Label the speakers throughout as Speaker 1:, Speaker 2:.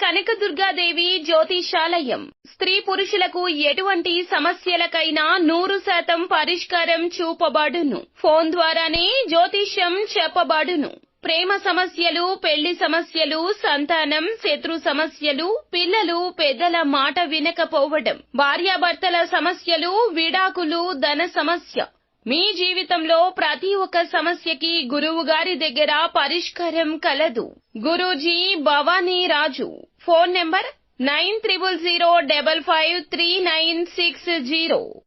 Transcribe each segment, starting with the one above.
Speaker 1: కనకదుర్గాదేవి జ్యోతిషాలయం. స్త్రీ పురుషులకు ఎటువంటి సమస్యలకైనా 100% పరిష్కారం చూపబడును. ఫోన్ ద్వారానే జ్యోతిష్యం చెప్పబడును. ప్రేమ సమస్యలు, పెళ్లి సమస్యలు, సంతానం, శత్రు సమస్యలు, పిల్లలు పెద్దల మాట వినకపోవడం, భార్యాభర్తల సమస్యలు, విడాకులు, ధన సమస్య. మీ జీవితంలో ప్రతి ఒక్క సమస్యకి గురువు గారి దగ్గర పరిష్కారం కలదు. గురూజీ భవానీ రాజు. Phone number 9000553960.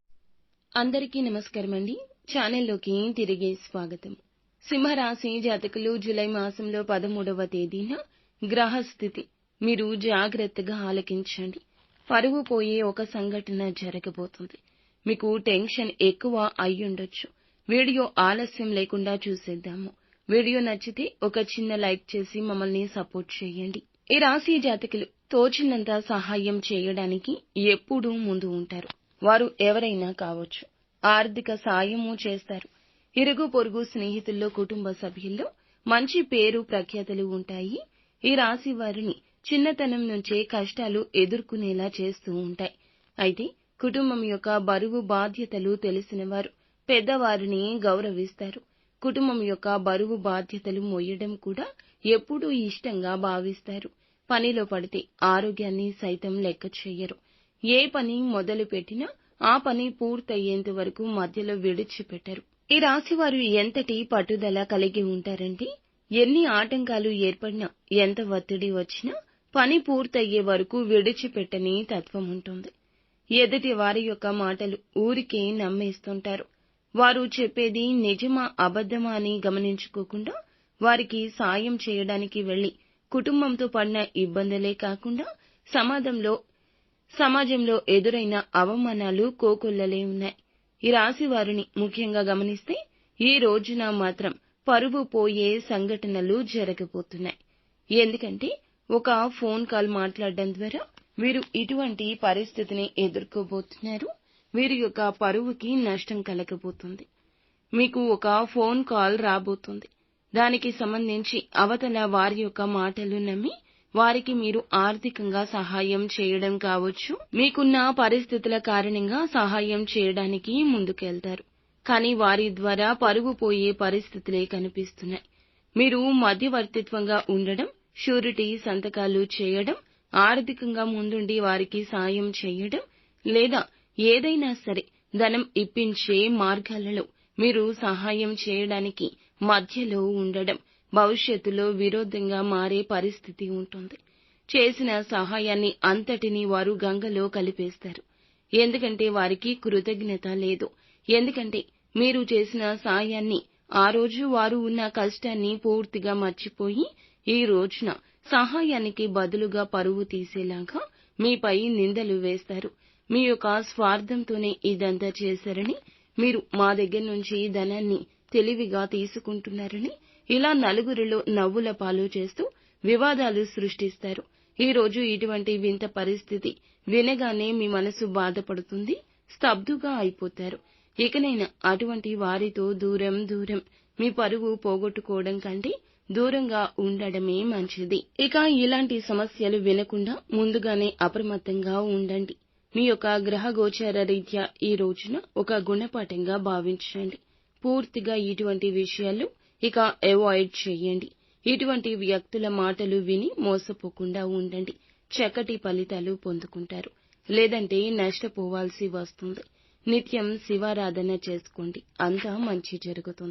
Speaker 1: అందరికీ నమస్కారం అండి. ఛానల్లోకి తిరిగి స్వాగతం. సింహరాశి జాతకులు జూలై మాసంలో 13వ తేదీన గ్రహస్థితి మీరు జాగ్రత్తగా ఆలకించండి. పరువు పోయే ఒక సంఘటన జరగబోతుంది. మీకు టెన్షన్ ఎక్కువ అయ్యుండొచ్చు. వీడియో ఆలస్యం లేకుండా చూసేద్దాము. వీడియో నచ్చితే ఒక చిన్న లైక్ చేసి మమ్మల్ని సపోర్ట్ చేయండి. ఈ రాశి జాతకులు తోచినంత సహాయం చేయడానికి ఎప్పుడూ ముందు ఉంటారు. వారు ఎవరైనా కావచ్చు. ఆర్థిక సాయము చేస్తారు. ఇరుగు పొరుగు స్నేహితుల్లో, కుటుంబ సభ్యుల్లో మంచి పేరు ప్రఖ్యాతలు ఉంటాయి. ఈ రాశి వారిని చిన్నతనం నుంచే కష్టాలు ఎదుర్కొనేలా చేస్తూ ఉంటాయి. అయితే కుటుంబం యొక్క బరువు బాధ్యతలు తెలిసిన వారు పెద్దవారిని గౌరవిస్తారు. కుటుంబం యొక్క బరువు బాధ్యతలు మోయడం కూడా ఎప్పుడూ ఇష్టంగా భావిస్తారు. పనిలో పడితే ఆరోగ్యాన్ని సైతం లెక్క చేయరు. ఏ పని మొదలు పెట్టినా ఆ పని పూర్తయ్యేంత వరకు మధ్యలో విడిచిపెట్టరు. ఈ రాశివారు ఎంతటి పట్టుదల కలిగి ఉంటారంటే ఎన్ని ఆటంకాలు ఏర్పడినా, ఎంత ఒత్తిడి వచ్చినా పని పూర్తయ్యే వరకు విడిచిపెట్టని తత్వం ఉంటుంది. ఎదుటి వారి యొక్క మాటలు ఊరికే నమ్మేస్తుంటారు. వారు చెప్పేది నిజమా అబద్ధమా అని గమనించుకోకుండా వారికి సాయం చేయడానికి వెళ్లి కుటుంబంతో పడిన ఇబ్బందులే కాకుండా సమాజంలో ఎదురైన అవమానాలు కోకొల్లలే ఉన్నాయి. ఈ రాశి వారిని ముఖ్యంగా గమనిస్తే ఈ రోజున మాత్రం పరువు పోయే సంఘటనలు జరగబోతున్నాయి. ఎందుకంటే ఒక ఫోన్ కాల్ మాట్లాడడం ద్వారా వీరు ఇటువంటి పరిస్థితిని ఎదుర్కోబోతున్నారు. వీరి యొక్క పరువుకి నష్టం కలగబోతుంది. మీకు ఒక ఫోన్ కాల్ రాబోతుంది. దానికి సంబంధించి అవతల వారి యొక్క మాటలు నమ్మి వారికి మీరు ఆర్థికంగా సహాయం చేయడం కావచ్చు. మీకున్న పరిస్థితుల కారణంగా సహాయం చేయడానికి ముందుకెళ్తారు. కానీ వారి ద్వారా పరువు పోయే పరిస్థితులే కనిపిస్తున్నాయి. మీరు మధ్యవర్తిత్వంగా ఉండడం, షూరిటీ సంతకాలు చేయడం, ఆర్థికంగా ముందుండి వారికి సాయం చేయడం, లేదా ఏదైనా సరే ధనం ఇప్పించే మార్గాలలో మీరు సహాయం చేయడానికి మధ్యలో ఉండడం భవిష్యత్తులో విరోధంగా మారే పరిస్థితి ఉంటుంది. చేసిన సహాయాన్ని అంతటినీ వారు గంగలో కలిపేస్తారు. ఎందుకంటే వారికి కృతజ్ఞత లేదు. ఎందుకంటే మీరు చేసిన సాయాన్ని ఆ రోజు వారు ఉన్న కష్టాన్ని పూర్తిగా మర్చిపోయి ఈ రోజున సహాయానికి బదులుగా పరువు తీసేలాగా మీపై నిందలు వేస్తారు. మీ యొక్క స్వార్థంతోనే ఇదంతా చేశారని, మీరు మా దగ్గర నుంచి ధనాన్ని తెలివిగా తీసుకుంటున్నారని ఇలా నలుగురిలో నవ్వుల పాలు చేస్తూ వివాదాలు సృష్టిస్తారు. ఈ రోజు ఇటువంటి వింత పరిస్థితి వినగానే మీ మనసు బాధపడుతుంది. స్తబ్దుగా అయిపోతారు. ఇకనైనా అటువంటి వారితో దూరం మీ పరువు పోగొట్టుకోవడం కంటే దూరంగా ఉండడమే మంచిది. ఇక ఇలాంటి సమస్యలు వినకుండా ముందుగానే అప్రమత్తంగా ఉండండి. మీ యొక్క గ్రహ గోచార రీత్యా ఈ రోజున ఒక గుణపాఠంగా భావించండి. పూర్తిగా ఇటువంటి విషయాలు ఇక అవాయిడ్ చేయండి. ఇటువంటి వ్యక్తుల మాటలు విని మోసపోకుండా ఉండండి. చక్కటి ఫలితాలు పొందుకుంటారు. లేదంటే నష్టపోవాల్సి వస్తుంది. నిత్యం శివారాధన చేసుకోండి. అంతా మంచి జరుగుతుంది.